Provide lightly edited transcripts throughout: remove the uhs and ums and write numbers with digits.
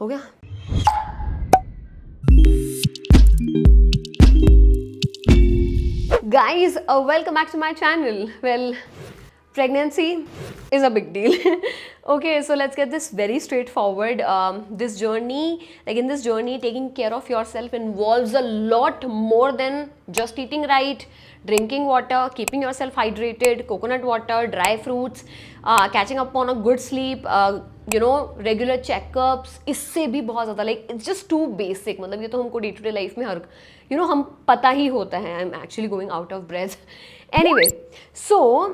हो गया? Guys, welcome back to my channel. Well, pregnancy is a big deal. Okay, so let's get this very straightforward. This journey, like in this journey, taking care of yourself involves a lot more than just eating right, drinking water, keeping yourself hydrated, coconut water, dry fruits, catching up on a good sleep, regular checkups. इससे भी बहुत ज़्यादा, like it's just too basic. मतलब ये तो हमको day to day life में हर हम पता ही होता है. I am actually going out of breath. Anyway, so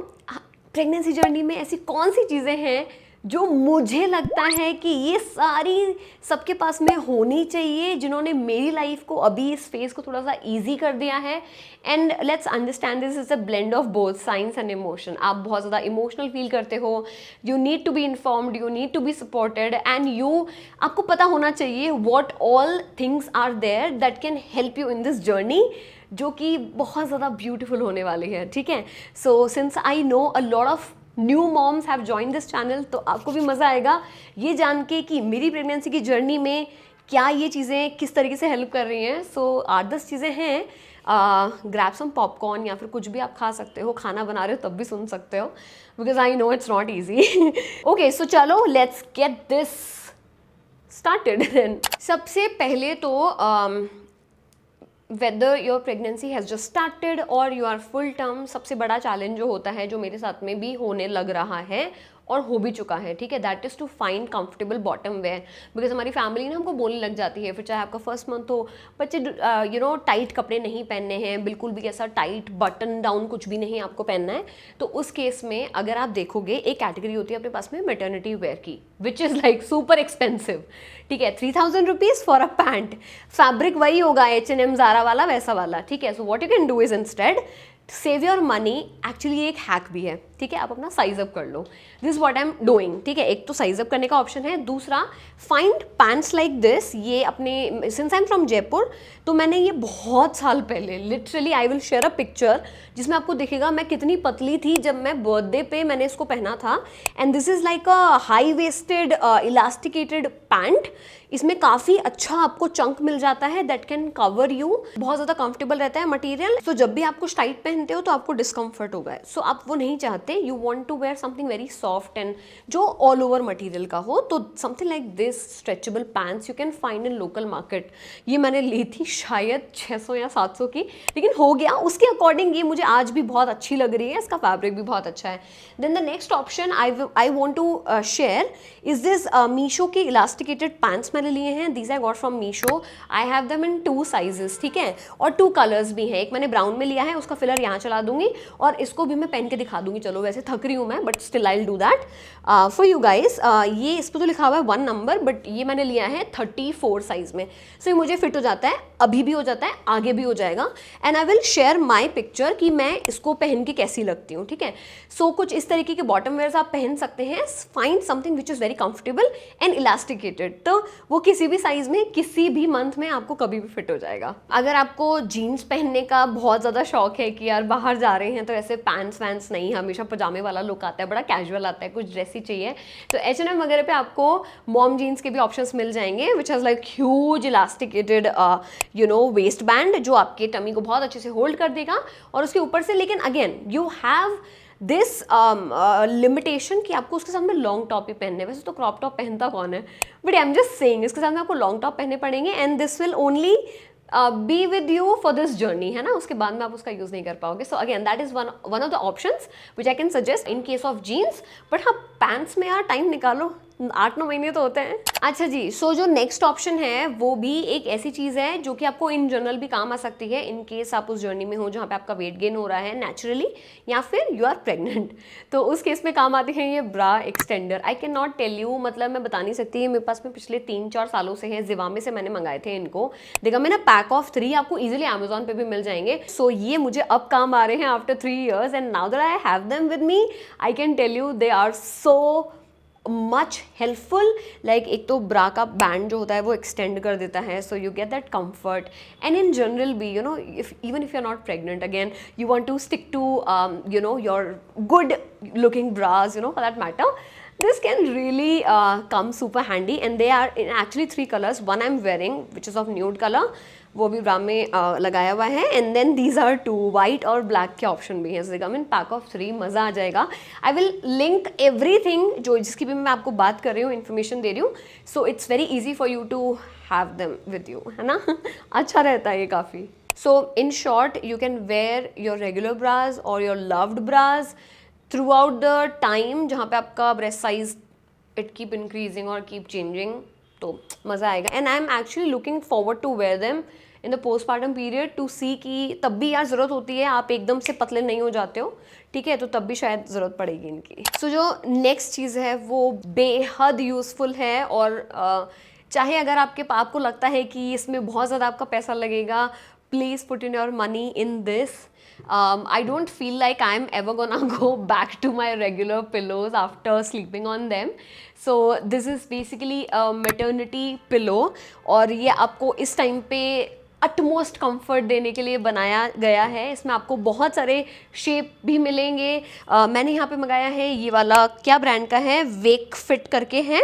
pregnancy journey में ऐसी कौन सी चीज़ें हैं जो मुझे लगता है कि ये सारी सबके पास में होनी चाहिए, जिन्होंने मेरी लाइफ को अभी इस फेज़ को थोड़ा सा ईजी कर दिया है. And let's understand this is a blend of both science and emotion. आप बहुत ज़्यादा इमोशनल फील करते हो, you need to be informed, you need to be supported, and आपको पता होना चाहिए what all things are there that can help you in this journey, जो कि बहुत ज़्यादा ब्यूटीफुल होने वाली है. ठीक है, so since I know a lot of new moms have join this channel, तो आपको भी मज़ा आएगा ये जान के कि मेरी प्रेगनेंसी की जर्नी में क्या ये चीज़ें किस तरीके से हेल्प कर रही हैं. सो 8-10 चीज़ें हैं. ग्रैब सम पॉपकॉर्न या फिर कुछ भी आप खा सकते हो, खाना बना रहे हो तब भी सुन सकते हो, because I know it's not easy. Okay, so चलो let's get this started. Then सबसे पहले तो whether your pregnancy has just started और यू आर फुल टर्म, सबसे बड़ा चैलेंज जो होता है, जो मेरे साथ में भी होने लग रहा है और हो भी चुका है, ठीक है, that is to find comfortable bottom wear. Because हमारी फैमिली ना हमको बोलने लग जाती है, फिर चाहे आपका फर्स्ट मंथ हो, बच्चे टाइट कपड़े नहीं पहनने हैं, बिल्कुल भी ऐसा टाइट बटन डाउन कुछ भी नहीं आपको पहनना है. तो उस केस में अगर आप देखोगे, एक कैटेगरी होती है अपने पास में मैटरनिटी वेयर की, विच इज़ लाइक सुपर एक्सपेंसिव. ठीक है, 3000 rupees for a pant. Fabric वही होगा H&M ज़ारा वाला, वैसा वाला. ठीक है, so what you can do is instead save your money. Actually ये एक हैक भी है. ठीक है, आप अपना साइज अप कर लो. This what I am doing. ठीक है, एक तो साइज अप करने का ऑप्शन है, दूसरा फाइंड पैंट्स लाइक दिस. ये अपने, since I am from Jaipur, तो मैंने ये बहुत साल पहले, literally I will share a picture जिसमें आपको दिखेगा मैं कितनी पतली थी जब मैं बर्थडे पे मैंने इसको पहना था. And this is like a high waisted elasticated pant. इसमें काफ़ी अच्छा आपको चंक मिल जाता है दैट कैन कवर यू. बहुत ज़्यादा कंफर्टेबल रहता है मटेरियल. सो जब भी आप कुछ टाइट पहनते हो तो आपको डिस्कम्फर्ट होगा. सो आप वो नहीं चाहते, you want to wear something very soft and जो ऑल ओवर मटेरियल का हो. तो something like this stretchable pants you can find in local market. ये मैंने ली थी शायद 600 या 700 की, लेकिन हो गया उसके अकॉर्डिंग. ये मुझे आज भी बहुत अच्छी लग रही है, इसका फैब्रिक भी बहुत अच्छा है. Then the next option I want to share is this Meesho के इलास्टिकेटेड पैंट्स मैंने लिए हैं. These I got from Meesho. I have them in 2 sizes. ठीक है, और 2 कलर्स भी हैं. एक मैंने ब्राउन में लिया है, उसका फिलर यहाँ चला दूंगी और इसको भी मैं पहन के दिखा दूंगी. चलो वैसे थक रही हूँ मैं, but still I will do that for you guys. ये इस पर तो लिखा हुआ है 1 नंबर, बट ये मैंने लिया है 34 साइज में. सो ये मुझे फिट हो जाता है, अभी भी हो जाता है, आगे भी हो जाएगा. And I will share my picture कि मैं इसको पहन के कैसी लगती हूँ. ठीक है, सो कुछ इस तरीके के बॉटम वेयर्स आप पहन सकते हैं. Find something which is very comfortable and elasticated. तो वो किसी भी साइज में, किसी भी मंथ में आपको कभी भी फिट हो जाएगा. अगर आपको जीन्स पहनने का बहुत ज़्यादा शौक है कि यार बाहर जा रहे हैं तो ऐसे पैंट्स वैंट्स नहीं, हमेशा पजामे वाला लुक आता है, बड़ा कैजुअल आता है, कुछ ड्रेसी चाहिए, तो H&M वगैरह पे आपको मॉम जीन्स के भी ऑप्शंस मिल जाएंगे, which has like huge elasticated waste band, जो आपके टमी को बहुत अच्छे से होल्ड कर देगा. और उसके ऊपर से, लेकिन again you have this limitation कि आपको उसके साथ में लॉन्ग टॉप ही पहनने. वैसे तो क्रॉप टॉप पहनता कौन है, but I am just saying इसके साथ में आपको लॉन्ग टॉप पहनने पड़ेंगे. And this will only be with you for this journey, है ना, उसके बाद में आप उसका यूज़ नहीं कर पाओगे. So again that is one of the options which I can suggest in case of jeans. But हाँ, पैंट्स में यार टाइम निकालो, 8-9 महीने तो होते हैं. अच्छा जी, सो जो नेक्स्ट ऑप्शन है वो भी एक ऐसी चीज़ है जो कि आपको इन जनरल भी काम आ सकती है इन केस आप उस जर्नी में हो जहाँ पे आपका वेट गेन हो रहा है नेचुरली, या फिर यू आर प्रेग्नेंट. तो उस केस में काम आते हैं ये bra extender. I can not tell you, मतलब मैं बता नहीं सकती. मेरे पास में पिछले 3-4 सालों से है, जिवामे से मैंने मंगाए थे इनको. देखा मैंने, पैक ऑफ 3 आपको इजीली अमेजोन पे भी मिल जाएंगे. सो ये मुझे अब काम आ रहे हैं after 3 years, and now that I have them with me, I can tell you they are so much helpful. Like एक तो ब्रा का बैंड जो होता है वो एक्सटेंड कर देता है, so you get that comfort. And in general भी even if you are not pregnant, again you want to stick to your good looking bras, for that matter, this can really come super handy, and they are in actually 3 colors. One I'm wearing which is of nude color, वो भी ब्रा में लगाया हुआ है, and then these are 2 white और black के option भी हैं. कम इन पैक ऑफ 3, मज़ा आ जाएगा. आई विल लिंक एवरीथिंग जो जिसकी भी मैं आपको बात कर रही हूँ, इन्फॉर्मेशन दे रही हूँ. So it's very easy for you to have them with you, है ना. अच्छा रहता है ये काफ़ी. So in short, you can wear your regular bras और your loved bras throughout the time जहाँ पे आपका breast size it keep increasing और कीप चेंजिंग, तो मज़ा आएगा. And I am actually looking forward to wear them in the postpartum period to see कि तब भी यार ज़रूरत होती है, आप एकदम से पतले नहीं हो जाते हो, ठीक है, तो तब भी शायद ज़रूरत पड़ेगी इनकी. सो जो नेक्स्ट चीज़ है वो बेहद यूज़फुल है, और चाहे अगर आपको लगता है कि इसमें बहुत ज़्यादा आपका पैसा लगेगा, please put in your money in this. I don't feel like I'm ever gonna go back to my regular pillows after sleeping on them. So this is basically a maternity pillow, और ये आपको इस time पे utmost comfort देने के लिए बनाया गया है. इसमें आपको बहुत सारे शेप भी मिलेंगे. मैंने यहाँ पे मंगाया है, ये वाला क्या ब्रांड का है, वेकफिट करके है.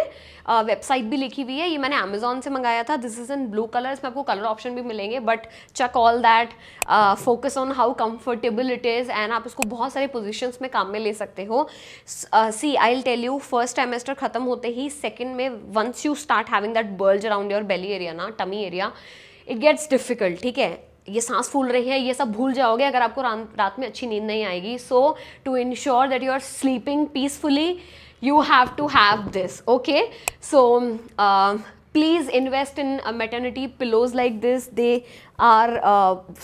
वेबसाइट भी लिखी हुई है. ये मैंने अमेजोन से मंगाया था. This is in blue colour. इसमें आपको कलर ऑप्शन भी मिलेंगे, but check all that, focus on how comfortable it is, and आप इसको बहुत सारे पोजीशंस में काम में ले सकते हो. See I will tell you, first trimester खत्म होते ही सेकंड में once you start having that bulge around your belly area ना, tummy area, it gets difficult. ठीक है, ये सांस फूल रही है, ये सब भूल जाओगे अगर आपको रात में अच्छी नींद नहीं आएगी. So to ensure that you are sleeping peacefully, you have to have this. Okay, so please invest in maternity pillows like this. They are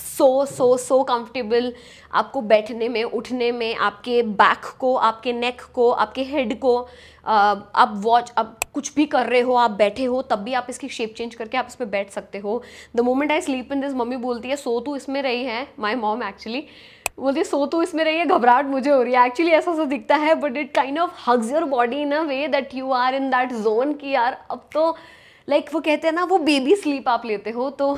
so comfortable. आपको बैठने में, उठने में, आपके बैक को, आपके नेक को, आपके हेड को, आप कुछ भी कर रहे हो, आप बैठे हो, तब भी आप इसकी शेप चेंज करके आप इस पर बैठ सकते हो. The moment I sleep in this, mummy बोलती है सो तू इसमें रही है. माई मॉम एक्चुअली बोलती है सो तो इसमें रही है, घबराहट मुझे हो रही है. एक्चुअली ऐसा सा दिखता है, but it kind of hugs your body in a way that you are in that zone कि यार अब तो लाइक वो कहते हैं ना, वो बेबी स्लीप आप लेते हो. तो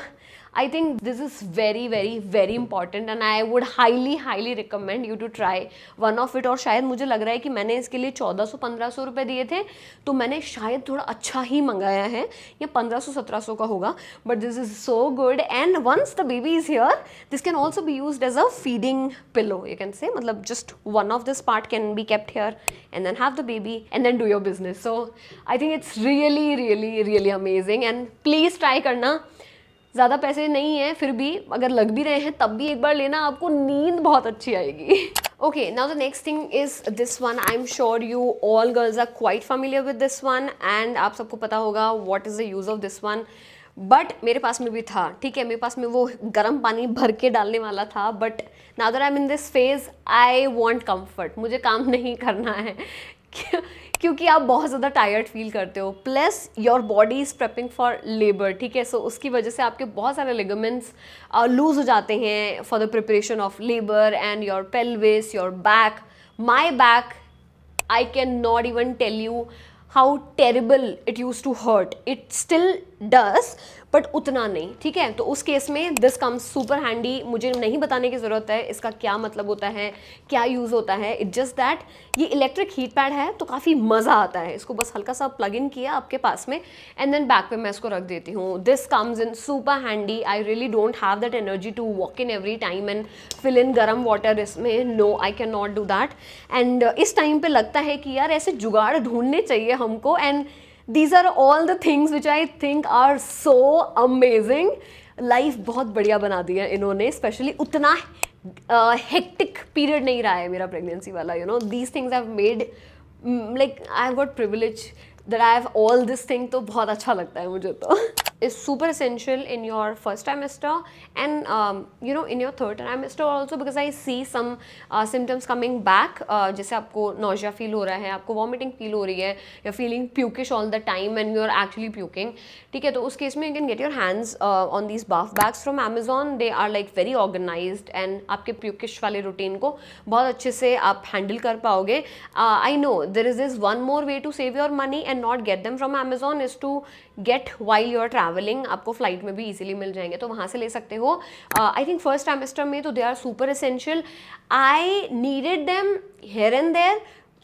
I think this is very important, and I would highly recommend you to try one of it. और शायद मुझे लग रहा है कि मैंने इसके लिए 1400-1500 रुपये दिए थे, तो मैंने शायद थोड़ा अच्छा ही मंगाया है, या 1500-1700 का होगा. But this is so good, and once the baby is here, this can also be used as a feeding pillow, you can say. मतलब just one of this part can be kept here and then have the baby and then do your business. So I think it's really amazing, and please try करना. ज़्यादा पैसे नहीं हैं, फिर भी अगर लग भी रहे हैं तब भी एक बार लेना, आपको नींद बहुत अच्छी आएगी. Okay, now the next thing is this one. I'm sure you all girls are quite familiar with this one, and आप सबको पता होगा what is the use of this one. But मेरे पास में भी था, ठीक है, मेरे पास में वो गर्म पानी भर के डालने वाला था. But now that I'm in this phase, I want comfort. मुझे काम नहीं करना है क्योंकि आप बहुत ज़्यादा टायर्ड फील करते हो, plus your body is prepping for labour. ठीक है, सो उसकी वजह से आपके बहुत सारे लिगामेंट्स लूज हो जाते हैं for the preparation of labour, and your pelvis, your back. My back, I can not even tell you how terrible it use to hurt. It still does, but उतना नहीं. ठीक है, तो उस केस में दिस कम्स सुपर हैंडी. मुझे नहीं बताने की ज़रूरत है इसका क्या मतलब होता है, क्या यूज़ होता है. इट जस्ट दैट ये इलेक्ट्रिक हीट पैड है, तो काफ़ी मज़ा आता है. इसको बस हल्का सा प्लग इन किया आपके पास में, एंड देन बैक पे मैं इसको रख देती हूँ. This comes in super handy. I really don't have that energy to walk in every time and fill in गर्म वाटर इसमें. No, I can not do that. And इस टाइम पे लगता है कि यार ऐसे जुगाड़ ढूंढने चाहिए हमको, and these are all the things which I think are so amazing. Life बहुत बढ़िया बना दी है इन्होंने, स्पेशली उतना हेक्टिक पीरियड नहीं रहा है मेरा प्रेगनेंसी वाला. You know, these things have made like I have got privilege that I have all this thing. तो बहुत अच्छा लगता है मुझे. तो is super essential in your first trimester, and you know, in your third trimester also, because I see some symptoms coming back. जैसे आपको nausea feel हो रहा है, आपको vomiting feel हो रही है, you're feeling pukish all the time and you're actually puking. ठीक है, तो उस केस में you can get your hands on these bath bags from Amazon. They are like very organized, and आपके pukish वाले routine को बहुत अच्छे से आप handle कर पाओगे. I know there is this one more way to save your money and not get them from Amazon, is to get while you're traveling. आपको फ्लाइट में भी इजीली मिल जाएंगे, तो वहाँ से ले सकते हो. आई थिंक फर्स्ट ट्राइमेस्टर में तो they are super essential. I needed them here and there,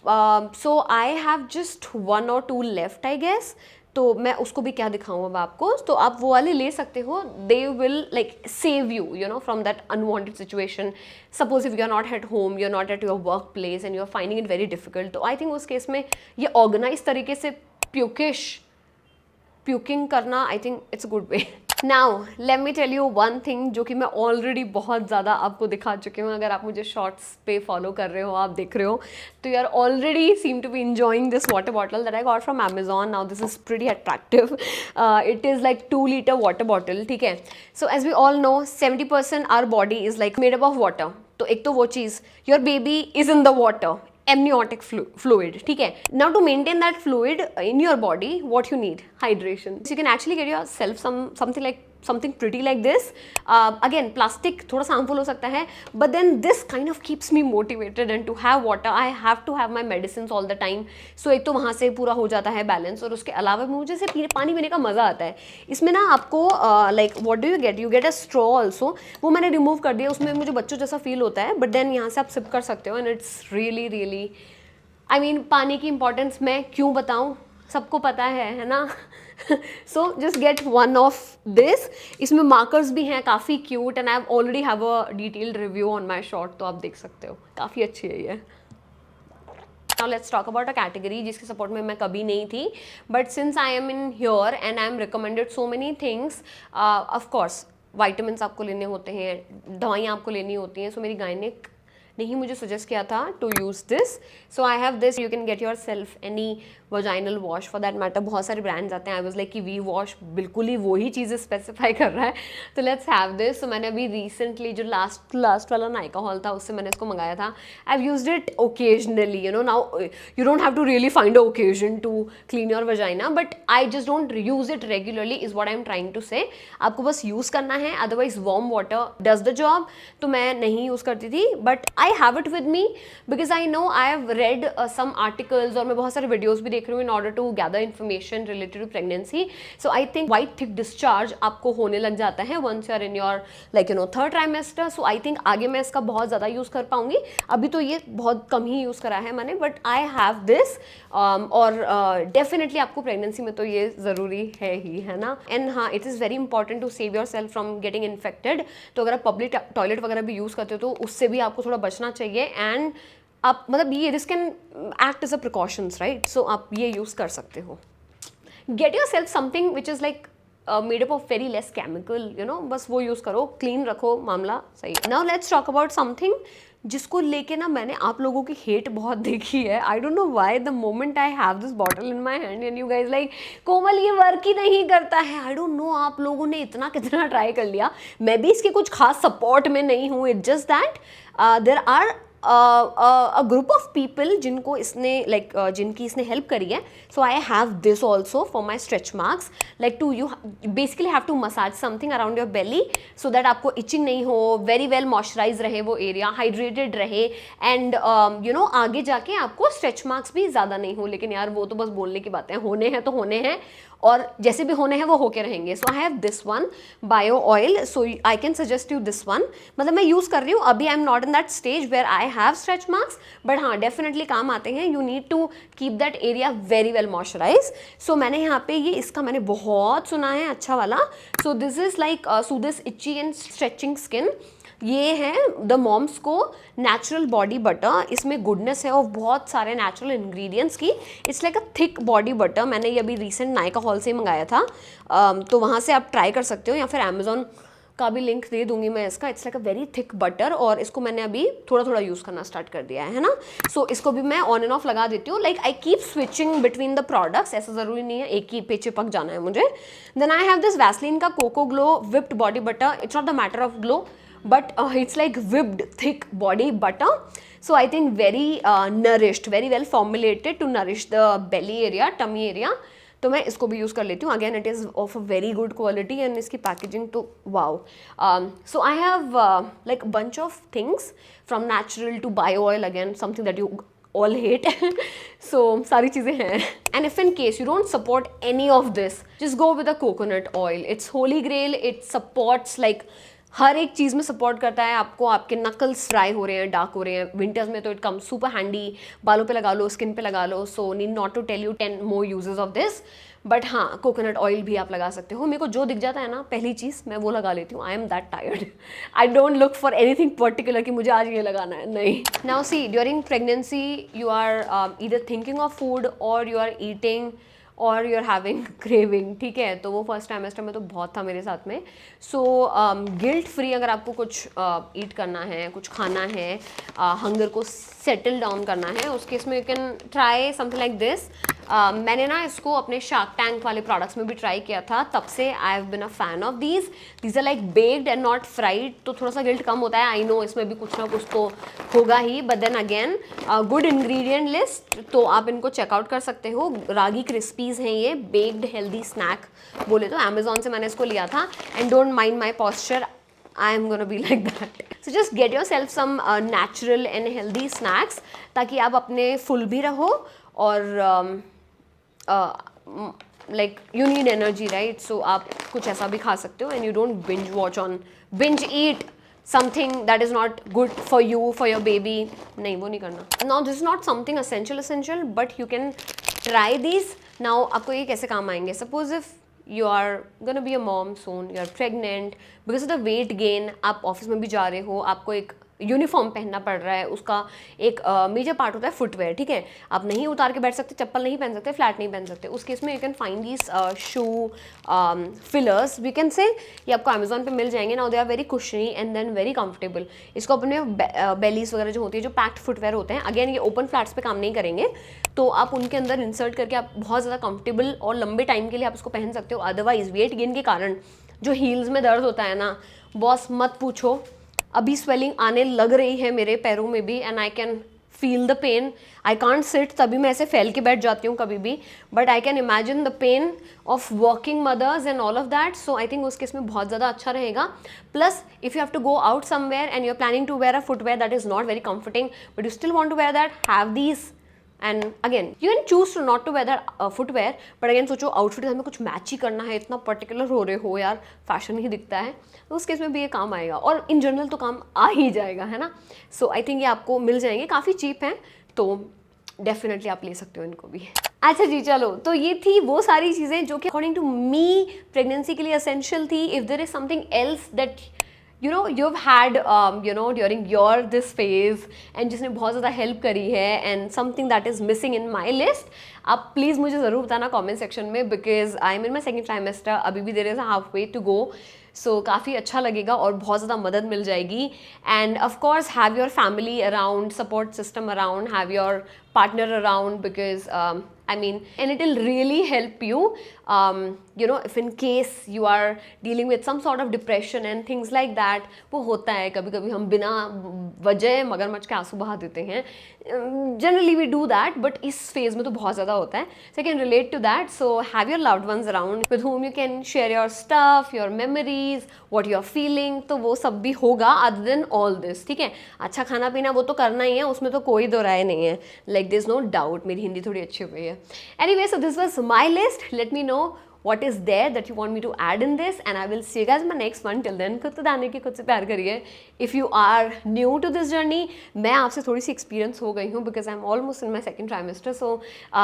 so I have just 1 or 2 left I guess, तो मैं उसको भी क्या दिखाऊँ अब आपको, तो आप वो वाले ले सकते हो. They will like save you know from that unwanted situation. Suppose if you are not at home, you are not at your work place and you are finding it very difficult, तो I think उस case में ये organise तरीके से puking करना, I think it's a good way. Now let me tell you one thing जो कि मैं ऑलरेडी बहुत ज़्यादा आपको दिखा चुकी हूँ. अगर आप मुझे शॉर्ट्स पे फॉलो कर रहे हो, आप देख रहे हो, तो you are already seem to be enjoying this water bottle that I got from Amazon. Now this is pretty attractive. It is like 2-liter water bottle, ठीक है. So as we all know, 70% our body is like made up of water. तो एक तो वो चीज़, your baby is in the water, amniotic fluid, ठीक है. Now to maintain that fluid in your body, what you need? Hydration. So you can actually get yourself something pretty like this. Again, plastic थोड़ा सा harmful हो सकता है, but then this kind of keeps me motivated, and to have water, I have to have my medicines all the time. So एक तो वहाँ से पूरा हो जाता है बैलेंस, और उसके अलावा मुझे से पानी पीने का मज़ा आता है. इसमें ना आपको like what do you get a straw also. वो मैंने रिमूव कर दिया, उसमें मुझे बच्चों जैसा फील होता है, बट देन यहाँ से आप सिप कर सकते हो, and it's really I mean पानी की इंपॉर्टेंस मैं क्यों बताऊँ, सबको पता है ना. So just get one of this. इसमें मार्कर्स भी हैं काफ़ी cute, and I already have a detailed review on my short, तो आप देख सकते हो, काफ़ी अच्छी है ये. Now let's talk about a category जिसके सपोर्ट में मैं कभी नहीं थी, but since I am in here and I am recommended so many things, of course vitamins आपको लेने होते हैं, दवाइयाँ आपको लेनी होती हैं. सो मेरी गायनिक ने ही मुझे सजेस्ट किया था to use this. So I have this. You can get yourself any vaginal wash for that matter. बहुत सारे ब्रांड्स आते हैं. आई वाज लाइक कि वी वॉश बिल्कुल ही वही चीज़ें स्पेसिफाई कर रहा है, तो लेट्स हैव दिस. तो मैंने अभी रिसेंटली जो लास्ट वाला नायका हॉल था, उससे मैंने इसको मंगाया था. I have used it occasionally, you know. Now you don't have to really find a occasion to clean your vagina, but I just don't use it regularly, is what I am trying to say. आपको बस use करना है, otherwise warm water does the job. तो मैं नहीं use करती थी, but I have it with me because I know I have read some articles, और मैं बहुत सारे वीडियोज़ भी देख रही हूँ in order to gather information related to pregnancy. So I think white thick discharge आपको होने लग जाता है once you are in your like you know third trimester. So I think आगे मैं इसका बहुत ज़्यादा यूज़ कर पाऊंगी. अभी तो ये बहुत कम ही यूज़ करा है मैंने, बट आई हैव दिस. और डेफिनेटली आपको प्रेगनेंसी में तो ये ज़रूरी है ही, है ना. एंड हाँ, it is very important to save yourself from getting infected. तो अगर आप पब्लिक टॉयलेट वगैरह भी यूज़ करते हो, तो उससे भी आपको थोड़ा बचना चाहिए. एंड आप मतलब ये this can act as a precautions, right. So आप ये यूज़ कर सकते हो. Get yourself something which is like made up of very less chemical, you know. बस वो यूज़ करो, क्लीन रखो, मामला सही. Now let's talk about something जिसको लेके ना मैंने आप लोगों की हेट बहुत देखी है. I don't know why the moment I have this bottle in my hand and you guys like, Komal ये वर्क ही नहीं करता है. आई डोंट नो आप लोगों ने इतना कितना ट्राई कर लिया. मैं भी इसके कुछ खास सपोर्ट में नहीं हूँ. It's just that there are a group of people जिनको इसने जिनकी इसने हेल्प करी है. So I have this also for my stretch marks. Like to you basically have to massage something around your belly so that आपको itching नहीं हो, very well moisturise रहे वो एरिया, हाइड्रेटेड रहे, एंड यू नो आगे जाके आपको stretch marks भी ज़्यादा नहीं हो. लेकिन यार वो तो बस बोलने की बातें, होने हैं तो होने हैं, और जैसे भी होने हैं वो होके रहेंगे. So I have this one bio oil. So I can suggest you this one. मतलब मैं यूज़ कर रही हूँ अभी. I am not in that stage where I have stretch marks, but हाँ डेफिनेटली काम आते हैं. You need to keep that area very well moisturise. So मैंने यहाँ पे ये इसका मैंने बहुत सुना है अच्छा वाला. So this is like soothes itchy and stretching skin. ये है द मॉम्स को नेचुरल बॉडी बटर. इसमें गुडनेस है और बहुत सारे नेचुरल इंग्रेडिएंट्स की. It's like a thick body butter. मैंने ये अभी रिसेंट नायका हॉल से ही मंगाया था, तो वहाँ से आप ट्राई कर सकते हो, या फिर अमेजोन का भी लिंक दे दूंगी मैं इसका. It's like a very thick butter, और इसको मैंने अभी थोड़ा थोड़ा यूज़ करना स्टार्ट कर दिया है ना. सो इसको भी मैं ऑन एंड ऑफ लगा देती हूँ. Like I keep switching between the products. ऐसा ज़रूरी नहीं है एक ही पे चिपक जाना है मुझे. Then I have this Vaseline का cocoa glow whipped body butter. It's not the matter of glow, but it's like whipped thick body butter. So I think very nourished, very well formulated to nourish the belly area, tummy area. तो मैं इसको भी use कर लेती हूँ. Again it is of a very good quality, and इसकी packaging तो wow. So I have like bunch of things from natural to bio oil. Again something that you all hate. So सारी चीज़ें हैं. And if in case you don't support any of this, just go with the coconut oil. It's holy grail. It supports like हर एक चीज़ में support करता है आपको, आपके knuckles dry हो रहे हैं, डार्क हो रहे हैं विंटर्स में तो इट कम सुपर हैंडी, बालों पे लगा लो, स्किन पे लगा लो, so need not to tell you 10 more uses of this, but हाँ कोकोनट ऑयल भी आप लगा सकते हो। मेरे को जो दिख जाता है ना पहली चीज़ मैं वो लगा लेती हूँ, I am that tired, I don't look for anything particular कि मुझे आज ये लगाना है, नहीं। Now see during pregnancy you are either thinking of food और यू आर ईटिंग और यू आर हैविंग क्रेविंग, ठीक है, तो वो फर्स्ट ट्राइमेस्टर में तो बहुत था मेरे साथ में। सो गिल्ट फ्री अगर आपको कुछ ईट करना है, कुछ खाना है, हंगर को सेटल डाउन करना है, उस केस में you can try something like this. मैंने ना इसको अपने शार्क टैंक वाले प्रोडक्ट्स में भी ट्राई किया था, तब से I have been a fan of these are like baked and not fried, तो थोड़ा सा गिल्ट कम होता है। आई नो इसमें भी कुछ ना कुछ तो होगा ही, but then again good ingredient list, तो आप इनको चेकआउट कर सकते हो। रागी क्रिस्पीज हैं ये, बेक्ड हेल्दी स्नैक बोले तो, अमेजोन से मैंने इसको लिया था। And don't mind my posture, I am gonna be like that. So just get yourself some natural and healthy snacks ताकि आप अपने full भी रहो और like you need energy, right? So आप कुछ ऐसा भी खा सकते हो and you don't binge eat something that is not good for you, for your baby. नहीं, वो नहीं करना. Now this is not something essential, but you can try these. Now आपको ये कैसे काम आएंगे? Suppose if you are gonna be a mom soon, you are pregnant, because of the weight gain, आप ऑफिस में भी जा रहे हो, आपको एक यूनिफॉर्म पहनना पड़ रहा है, उसका एक मेजर पार्ट होता है फुटवेयर, ठीक है, आप नहीं उतार के बैठ सकते, चप्पल नहीं पहन सकते, फ्लैट नहीं पहन सकते, उस केस में you can find these shoe fillers, we can say, ये आपको अमेजोन पे मिल जाएंगे। Now they are very cushiony and then very comfortable. इसको अपने बेलीज वगैरह जो होती है, जो पैक्ड फुटवेयर होते हैं, अगेन ये ओपन फ्लैट्स पे काम नहीं करेंगे, तो आप उनके अंदर इंसर्ट करके आप बहुत ज़्यादा कंफर्टेबल और लंबे टाइम के लिए आप इसको पहन सकते हो। अदरवाइज वेट गेन के कारण जो हील्स में दर्द होता है ना, बॉस मत पूछो, अभी स्वेलिंग आने लग रही है मेरे पैरों में भी and I can feel the pain. I can't sit, तभी मैं ऐसे फैल के बैठ जाती हूँ कभी भी, but I can imagine the pain of working mothers and all of that. So I think उसके इसमें बहुत ज़्यादा अच्छा रहेगा। Plus if you have to go out somewhere and you are planning to wear a footwear that is not very comforting but you still want to wear that, have these. And again you can choose to not to wear that footwear, but again सोचो outfit हमें कुछ match ही करना है, इतना particular हो रहे हो यार, फैशन ही दिखता है, तो उस केस में भी ये काम आएगा और इन जनरल तो काम आ ही जाएगा, है ना। सो आई थिंक ये आपको मिल जाएंगे, काफ़ी चीप हैं, तो डेफिनेटली आप ले सकते हो इनको भी। अच्छा जी, चलो, तो ये थी वो सारी चीज़ें जो कि अकॉर्डिंग टू मी प्रेगनेंसी के लिए असेंशियल थी। If there is something else that you've had during your this phase and जिसने बहुत ज़्यादा हेल्प करी है and something that is missing in my list, आप प्लीज़ मुझे ज़रूर बताना कमेंट सेक्शन में, because I am in my second trimester, अभी भी there is a halfway to go, so काफ़ी अच्छा लगेगा और बहुत ज़्यादा मदद मिल जाएगी। And of course have your family around, support system around, have your partner around, because I mean, and it will really help you, if in case you are dealing with some sort of depression and things like that. वो होता है कभी कभी, हम बिना वजह मगरमच्छ के आंसू बहा देते हैं, generally we do that, but इस phase में तो बहुत ज़्यादा होता है, so I can relate to that. So have your loved ones around with whom you can share your stuff, your memories, what you are feeling, तो वो सब भी होगा other than all this, ठीक है। अच्छा खाना पीना वो तो करना ही है, उसमें तो कोई दो राय नहीं है, like there's no doubt। मेरी हिंदी थोड़ी अच्छी हुई है। Anyway, so this was my list. Let me know what is there that you want me to add in this, and I will see you guys in my next one. Till then, खुद तो दाने की खुद से प्यार करिए। If you are new to this journey, मैं आपसे थोड़ी सी experience हो गई हूँ, because I'm almost in my second trimester, so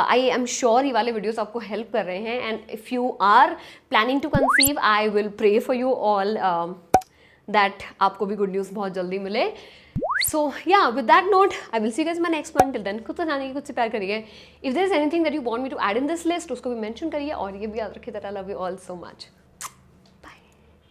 I am sure ये वाले videos आपको help कर रहे हैं, and if you are planning to conceive, I will pray for you all that आपको भी good news बहुत जल्दी मिले। So yeah, with that note, I will see you guys in my next one. Till then, खुद तो जाने की खुद से प्यार करिए। If there is anything that you want me to add in this list, उसको भी mention करिए, और ये भी याद रखिए that I love you all so much.